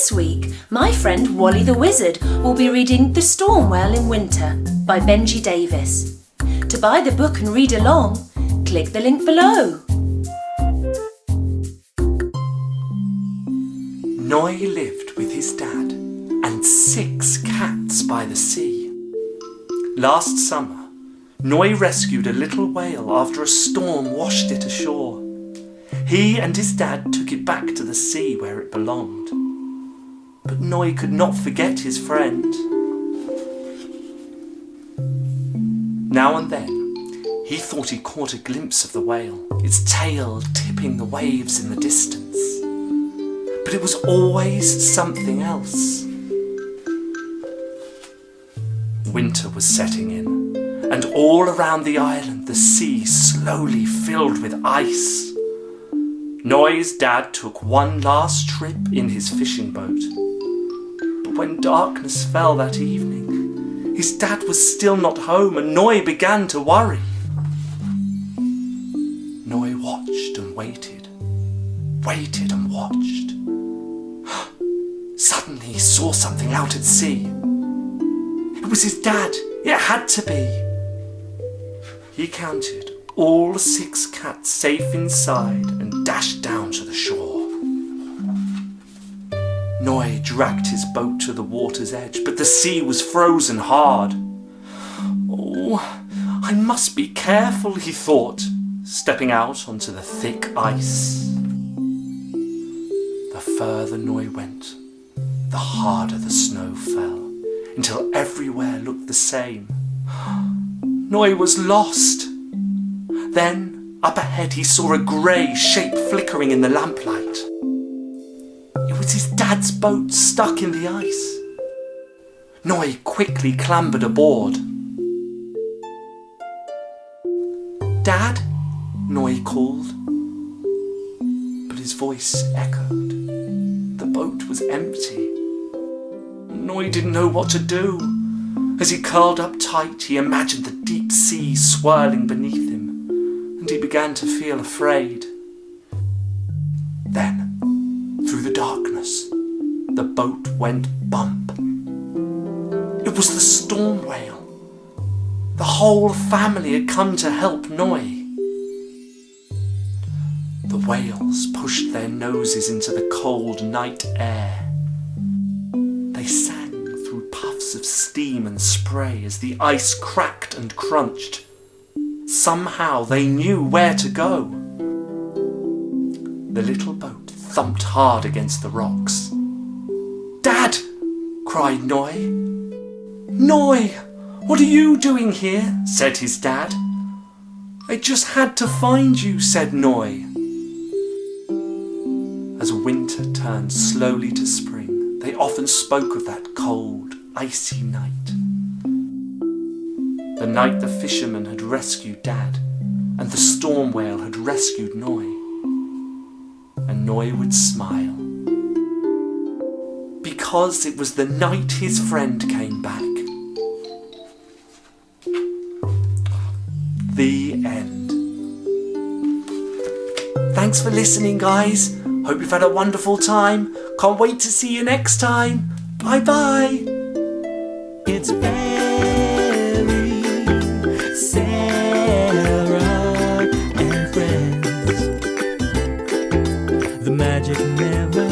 This week, my friend Wally the Wizard will be reading The Storm Whale in Winter by Benji Davis. To buy the book and read along, click the link below. Noi lived with his dad and 6 cats by the sea. Last summer, Noi rescued a little whale after a storm washed it ashore. He and his dad took it back to the sea where it belonged. But Noi could not forget his friend. Now and then, he thought he caught a glimpse of the whale, its tail tipping the waves in the distance. But it was always something else. Winter was setting in, and all around the island the sea slowly filled with ice. Noi's dad took one last trip in his fishing boat. But when darkness fell that evening, his dad was still not home and Noi began to worry. Noi watched and waited and watched. Suddenly he saw something out at sea. It was his dad. It had to be. He counted all 6 cats safe inside and dashed down to the shore. Noi dragged his boat to the water's edge, but the sea was frozen hard. Oh, I must be careful, he thought, stepping out onto the thick ice. The further Noi went, the harder the snow fell, until everywhere looked the same. Noi was lost. Then, up ahead, he saw a grey shape flickering in the lamplight. It was his dad's boat stuck in the ice. Noi quickly clambered aboard. "Dad?" Noi called. But his voice echoed. The boat was empty. Noi didn't know what to do. As he curled up tight, he imagined the deep sea swirling beneath him, and he began to feel afraid. Then, through the darkness, the boat went bump. It was the storm whale. The whole family had come to help Noi. The whales pushed their noses into the cold night air. They sang through puffs of steam and spray as the ice cracked and crunched. Somehow they knew where to go. The little boat thumped hard against the rocks. "Dad!" cried Noi. "Noi, what are you doing here?" said his dad. "I just had to find you," said Noi. As winter turned slowly to spring, they often spoke of that cold, icy night. The night the fisherman had rescued Dad, and the storm whale had rescued Noi. And Noi would smile, because it was the night his friend came back. The end. Thanks for listening, guys. Hope you've had a wonderful time. Can't wait to see you next time. Bye bye. It's Barry, Sarah, and friends. The magic never